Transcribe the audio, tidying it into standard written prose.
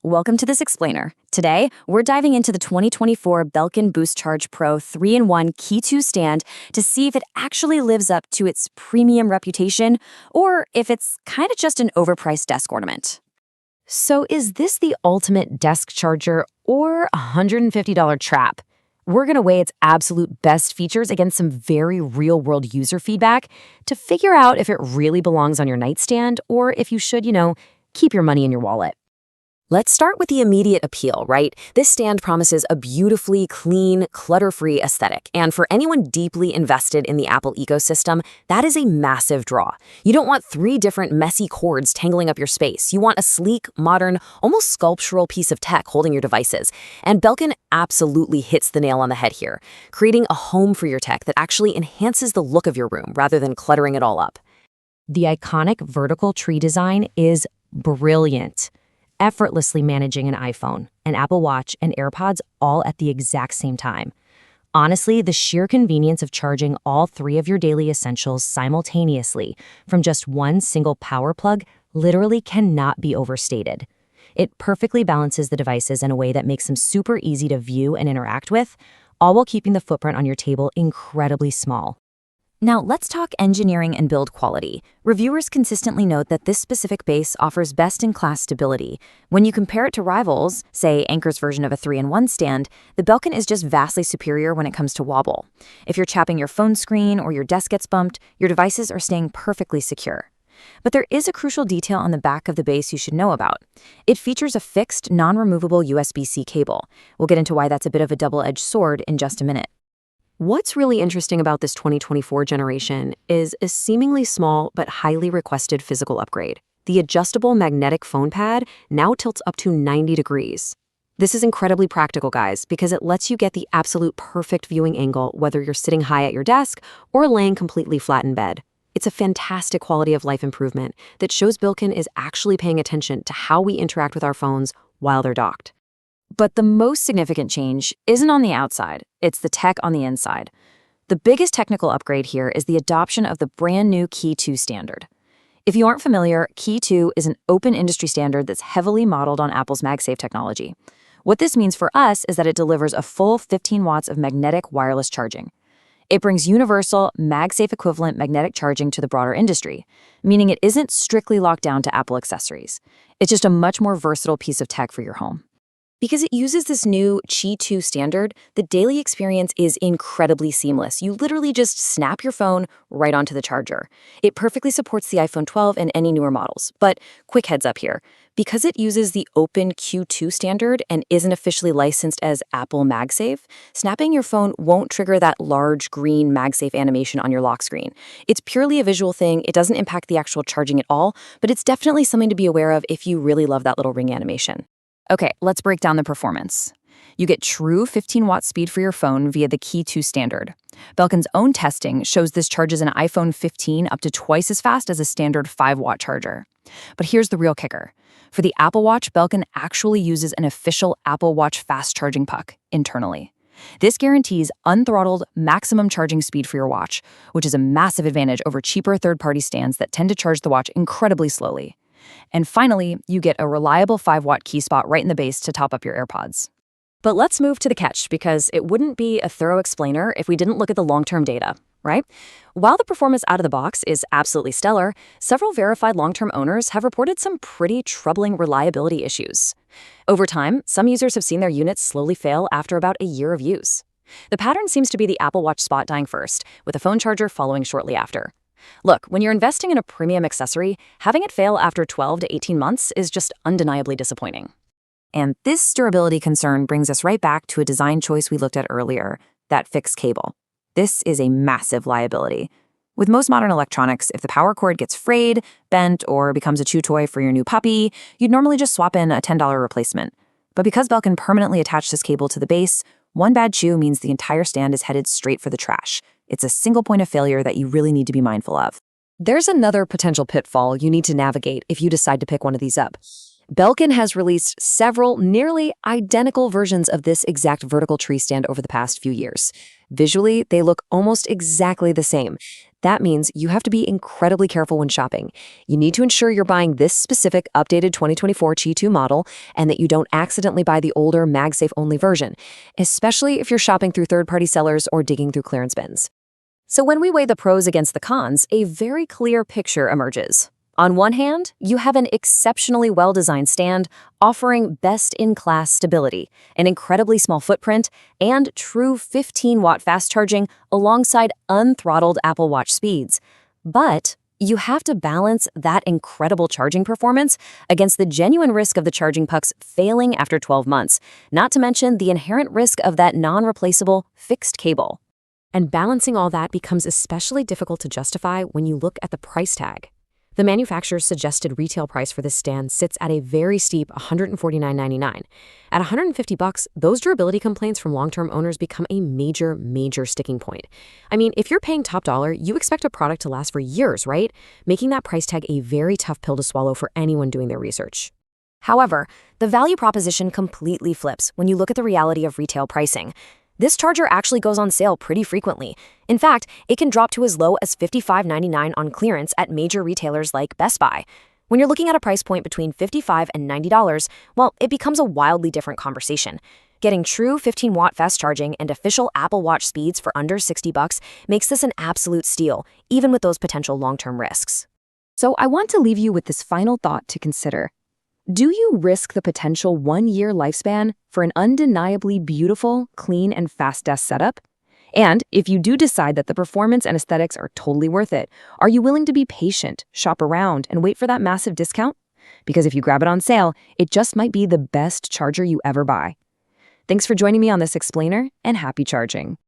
Welcome to this explainer. Today, we're diving into the 2024 Belkin BoostCharge Pro 3-in-1 Qi2 Stand to see if it actually lives up to its premium reputation or if it's kind of just an overpriced desk ornament. So is this the ultimate desk charger or a $150 trap? We're going to weigh its absolute best features against some very real-world user feedback to figure out if it really belongs on your nightstand or if you should, keep your money in your wallet. Let's start with the immediate appeal, right? This stand promises a beautifully clean, clutter-free aesthetic. And for anyone deeply invested in the Apple ecosystem, that is a massive draw. You don't want 3 different messy cords tangling up your space. You want a sleek, modern, almost sculptural piece of tech holding your devices. And Belkin absolutely hits the nail on the head here, creating a home for your tech that actually enhances the look of your room rather than cluttering it all up. The iconic vertical tree design is brilliant, effortlessly managing an iPhone, an Apple Watch, and AirPods all at the exact same time. Honestly, the sheer convenience of charging all 3 of your daily essentials simultaneously from just one single power plug literally cannot be overstated. It perfectly balances the devices in a way that makes them super easy to view and interact with, all while keeping the footprint on your table incredibly small. Now, let's talk engineering and build quality. Reviewers consistently note that this specific base offers best-in-class stability. When you compare it to rivals, say Anker's version of a 3-in-1 stand, the Belkin is just vastly superior when it comes to wobble. If you're tapping your phone screen or your desk gets bumped, your devices are staying perfectly secure. But there is a crucial detail on the back of the base you should know about. It features a fixed, non-removable USB-C cable. We'll get into why that's a bit of a double-edged sword in just a minute. What's really interesting about this 2024 generation is a seemingly small but highly requested physical upgrade. The adjustable magnetic phone pad now tilts up to 90 degrees. This is incredibly practical, guys, because it lets you get the absolute perfect viewing angle whether you're sitting high at your desk or laying completely flat in bed. It's a fantastic quality of life improvement that shows Belkin is actually paying attention to how we interact with our phones while they're docked. But the most significant change isn't on the outside, it's the tech on the inside. The biggest technical upgrade here is the adoption of the brand new Qi2 standard. If you aren't familiar, Qi2 is an open industry standard that's heavily modeled on Apple's MagSafe technology. What this means for us is that it delivers a full 15 watts of magnetic wireless charging. It brings universal, MagSafe equivalent magnetic charging to the broader industry, meaning it isn't strictly locked down to Apple accessories. It's just a much more versatile piece of tech for your home. Because it uses this new Qi2 standard, the daily experience is incredibly seamless. You literally just snap your phone right onto the charger. It perfectly supports the iPhone 12 and any newer models. But quick heads up here. Because it uses the open Q2 standard and isn't officially licensed as Apple MagSafe, snapping your phone won't trigger that large green MagSafe animation on your lock screen. It's purely a visual thing. It doesn't impact the actual charging at all, but it's definitely something to be aware of if you really love that little ring animation. Okay, let's break down the performance. You get true 15-watt speed for your phone via the Qi2 standard. Belkin's own testing shows this charges an iPhone 15 up to twice as fast as a standard 5-watt charger. But here's the real kicker. For the Apple Watch, Belkin actually uses an official Apple Watch fast charging puck internally. This guarantees unthrottled maximum charging speed for your watch, which is a massive advantage over cheaper third-party stands that tend to charge the watch incredibly slowly. And finally, you get a reliable 5-watt key spot right in the base to top up your AirPods. But let's move to the catch, because it wouldn't be a thorough explainer if we didn't look at the long-term data, right? While the performance out of the box is absolutely stellar, several verified long-term owners have reported some pretty troubling reliability issues. Over time, some users have seen their units slowly fail after about a year of use. The pattern seems to be the Apple Watch spot dying first, with a phone charger following shortly after. Look, when you're investing in a premium accessory, having it fail after 12 to 18 months is just undeniably disappointing. And this durability concern brings us right back to a design choice we looked at earlier, that fixed cable. This is a massive liability. With most modern electronics, if the power cord gets frayed, bent, or becomes a chew toy for your new puppy, you'd normally just swap in a $10 replacement. But because Belkin permanently attached this cable to the base, one bad chew means the entire stand is headed straight for the trash. It's a single point of failure that you really need to be mindful of. There's another potential pitfall you need to navigate if you decide to pick one of these up. Belkin has released several nearly identical versions of this exact vertical tree stand over the past few years. Visually, they look almost exactly the same. That means you have to be incredibly careful when shopping. You need to ensure you're buying this specific updated 2024 Qi2 model and that you don't accidentally buy the older MagSafe-only version, especially if you're shopping through third-party sellers or digging through clearance bins. So when we weigh the pros against the cons, a very clear picture emerges. On one hand, you have an exceptionally well-designed stand offering best-in-class stability, an incredibly small footprint, and true 15-watt fast charging alongside unthrottled Apple Watch speeds. But you have to balance that incredible charging performance against the genuine risk of the charging pucks failing after 12 months, not to mention the inherent risk of that non-replaceable fixed cable. And balancing all that becomes especially difficult to justify when you look at the price tag. The manufacturer's suggested retail price for this stand sits at a very steep $149.99. At $150, those durability complaints from long-term owners become a major sticking point. I mean, if you're paying top dollar, you expect a product to last for years, right? Making that price tag a very tough pill to swallow for anyone doing their research. However, the value proposition completely flips when you look at the reality of retail pricing. This charger actually goes on sale pretty frequently. In fact, it can drop to as low as $55.99 on clearance at major retailers like Best Buy. When you're looking at a price point between $55 and $90, well, it becomes a wildly different conversation. Getting true 15-watt fast charging and official Apple Watch speeds for under $60 makes this an absolute steal, even with those potential long-term risks. So I want to leave you with this final thought to consider. Do you risk the potential 1-year lifespan for an undeniably beautiful, clean, and fast desk setup? And if you do decide that the performance and aesthetics are totally worth it, are you willing to be patient, shop around, and wait for that massive discount? Because if you grab it on sale, it just might be the best charger you ever buy. Thanks for joining me on this explainer, and happy charging.